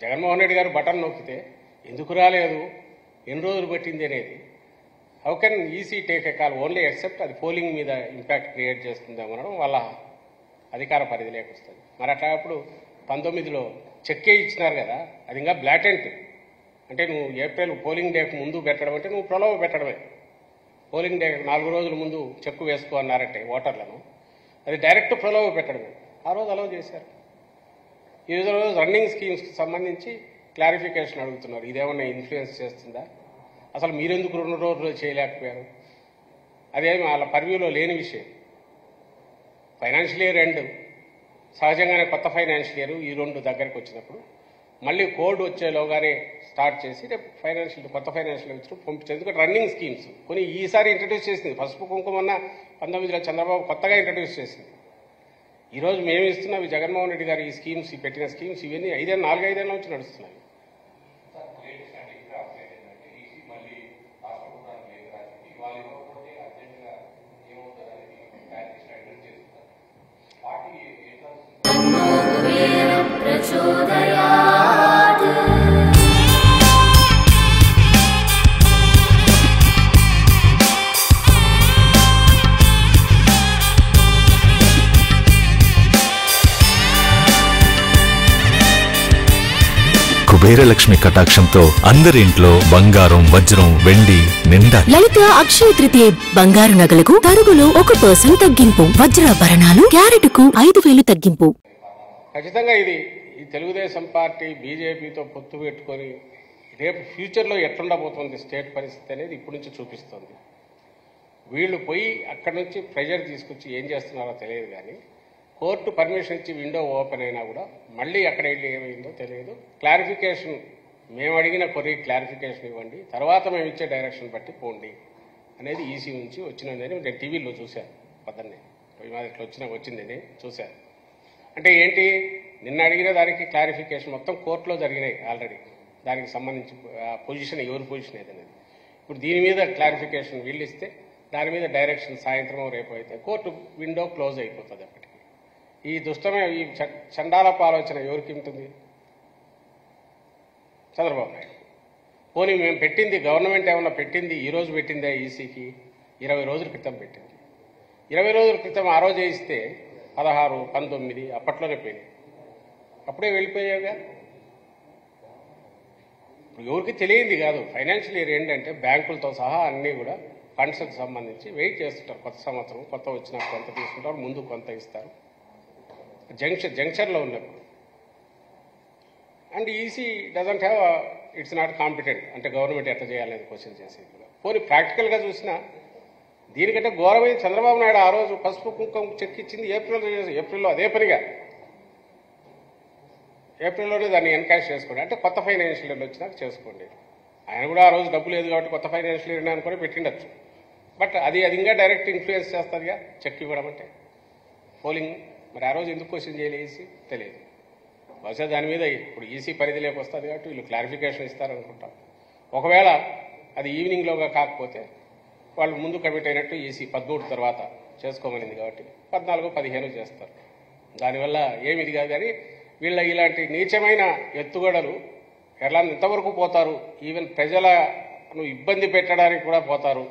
జగన్మోహన్ రెడ్డి గారు బటన్ నొక్కితే ఎందుకు రాలేదు, ఎన్ని రోజులు పట్టింది అనేది how can EC take a call only except అది పోలింగ్ మీద ఇంపాక్ట్ క్రియేట్ చేస్తుందేమో అనడం వాళ్ళ అధికార పరిధిలోకి వస్తుంది. మరి అట్లాప్పుడు 19లో చెక్కే ఇచ్చినారు కదా, అది ఇంకా బ్లాటెంట్. అంటే నువ్వు ఏప్రిల్ పోలింగ్ డేకి ముందు పెట్టడం అంటే నువ్వు ప్రలోభ పెట్టడమే. పోలింగ్ డే 4 రోజుల ముందు చెక్కు వేసుకో అన్నారంటే ఓటర్లను, అది డైరెక్ట్ ప్రలోభ పెట్టడమే. ఆ రోజు అలౌ చేశారు. ఈ రోజు రన్నింగ్ స్కీమ్స్కి సంబంధించి క్లారిఫికేషన్ అడుగుతున్నారు. ఇదేమన్నా ఇన్ఫ్లుయెన్స్ చేస్తుందా, అసలు మీరెందుకు 2 రోజులు చేయలేకపోయారు, అదేమి వాళ్ళ పర్వ్యూలో లేని విషయం. ఫైనాన్షియల్ ఇయర్ ఎండ్ సహజంగానే కొత్త ఫైనాన్షియల్ ఇయర్ ఈ 2 దగ్గరికి వచ్చినప్పుడు మళ్ళీ కోడ్ వచ్చేలోగానే స్టార్ట్ చేసి రేపు కొత్త ఫైనాన్షియల్ ఇయర్ పంపించారు. ఎందుకంటే రన్నింగ్ స్కీమ్స్ కొన్ని ఈసారి ఇంట్రడ్యూస్ చేసింది. పసుపు కుంకుమన్న 19లో చంద్రబాబు కొత్తగా ఇంట్రడ్యూస్ చేసింది. ఈరోజు మేము ఇస్తున్నవి జగన్మోహన్ రెడ్డి గారు ఈ స్కీమ్స్ పెట్టిన స్కీమ్స్ ఇవన్నీ 4-5 ఏళ్ళ నుంచి నడుస్తున్నాయి. కుబేరలక్ష్మి కటాక్షంతో అందరి ఇంట్లో బంగారం, వజ్రం, వెండి నిండా. లలిత అక్షయ తృతీయ బంగారు నగలకు తరుగులో 1% తగ్గింపు, వజ్రాభరణాలు క్యారెట్కు 5,000 తగ్గింపు. ఖచ్చితంగా ఇది ఈ తెలుగుదేశం పార్టీ బీజేపీతో పొత్తు పెట్టుకొని రేపు ఫ్యూచర్లో ఎట్లుండబోతుంది స్టేట్ పరిస్థితి అనేది ఇప్పటి నుంచి చూపిస్తుంది. వీళ్ళు పోయి అక్కడి నుంచి ప్రెజర్ తీసుకొచ్చి ఏం చేస్తున్నారో తెలియదు, కానీ కోర్టు పర్మిషన్ ఇచ్చి విండో ఓపెన్ అయినా కూడా మళ్ళీ అక్కడ వెళ్ళి ఏమైందో తెలియదు. క్లారిఫికేషన్ మేము అడిగిన క్లారిఫికేషన్ ఇవ్వండి, తర్వాత మేము ఇచ్చే డైరెక్షన్ బట్టి పోండి అనేది ఈసీ నుంచి వచ్చినదని నేను టీవీలో చూశాను. పొద్దున్నే ఇట్లా వచ్చిందని చూశాను. అంటే ఏంటి, నిన్న అడిగిన దానికి క్లారిఫికేషన్ మొత్తం కోర్టులో జరిగినాయి ఆల్రెడీ. దానికి సంబంధించి పొజిషన్ ఎవరి పొజిషన్ ఏదనేది ఇప్పుడు దీని మీద క్లారిఫికేషన్ వీళ్ళు ఇస్తే దాని మీద డైరెక్షన్ సాయంత్రం రేపు అయితే కోర్టు విండో క్లోజ్ అయిపోతుంది. అప్పటికి ఈ దుష్టమే ఈ చండాలపు ఆలోచన ఎవరికి ఉంటుంది? చంద్రబాబు నాయుడు. పోనీ మేము పెట్టింది గవర్నమెంట్ ఏమన్నా పెట్టింది ఈరోజు పెట్టిందే ఈసీకి 20 రోజుల క్రితం పెట్టింది. 20 రోజుల క్రితం ఆ రోజు ఇస్తే 16, 19 అప్పట్లోనే పోయినాయి. అప్పుడే వెళ్ళిపోయావుగా. ఎవరికి తెలియంది కాదు. ఫైనాన్షియల్ ఇయర్ ఏంటంటే బ్యాంకులతో సహా అన్నీ కూడా ఫండ్స్కి సంబంధించి వెయిట్ చేస్తుంటారు. కొత్త సంవత్సరం కొత్త వచ్చినా కొంత తీసుకుంటారు, ముందు కొంత ఇస్తారు జంక్షన్లో ఉన్నప్పుడు. And EC doesn't have it's not competent. అంటే గవర్నమెంట్ ఎట్లా చేయాలనేది క్వశ్చన్ చేసేది. పోనీ ప్రాక్టికల్గా చూసినా దీనికంటే ఘోరమైన చంద్రబాబు నాయుడు ఆ రోజు పసుపు కుంకుమ చెక్ ఇచ్చింది ఏప్రిల్లో అదే పనిగా ఏప్రిల్లోనే దాన్ని ఎన్కాష్ చేసుకోండి. అంటే కొత్త ఫైనాన్షియల్ ఇయర్ వచ్చినాక చేసుకోండి. ఆయన కూడా ఆ రోజు డబ్బు లేదు కాబట్టి కొత్త ఫైనాన్షియల్ ఇయర్ అనుకుని పెట్టిండొచ్చు. బట్ అది ఇంకా డైరెక్ట్ ఇన్ఫ్లుయెన్స్ చేస్తుందిగా చెక్ ఇవ్వడం అంటే పోలింగ్. మరి ఆ రోజు ఎందుకు క్వశ్చన్ చేయలేసి తెలియదు. బహుశా దాని మీద ఇప్పుడు ఈసీ పరిధిలోకి వస్తుంది కాబట్టి వీళ్ళు క్లారిఫికేషన్ ఇస్తారనుకుంటాం. ఒకవేళ అది ఈవినింగ్లోగా కాకపోతే వాళ్ళు ముందు కమిట్ అయినట్టు ఈసీ 13 తర్వాత చేసుకోమనింది కాబట్టి 14, 15 చేస్తారు. దానివల్ల ఏమిది కాదు. కానీ వీళ్ళ ఇలాంటి నీచమైన ఎత్తుగడలు ఎంతవరకు పోతారు, ఈవెన్ ప్రజలను ఇబ్బంది పెట్టడానికి కూడా పోతారు.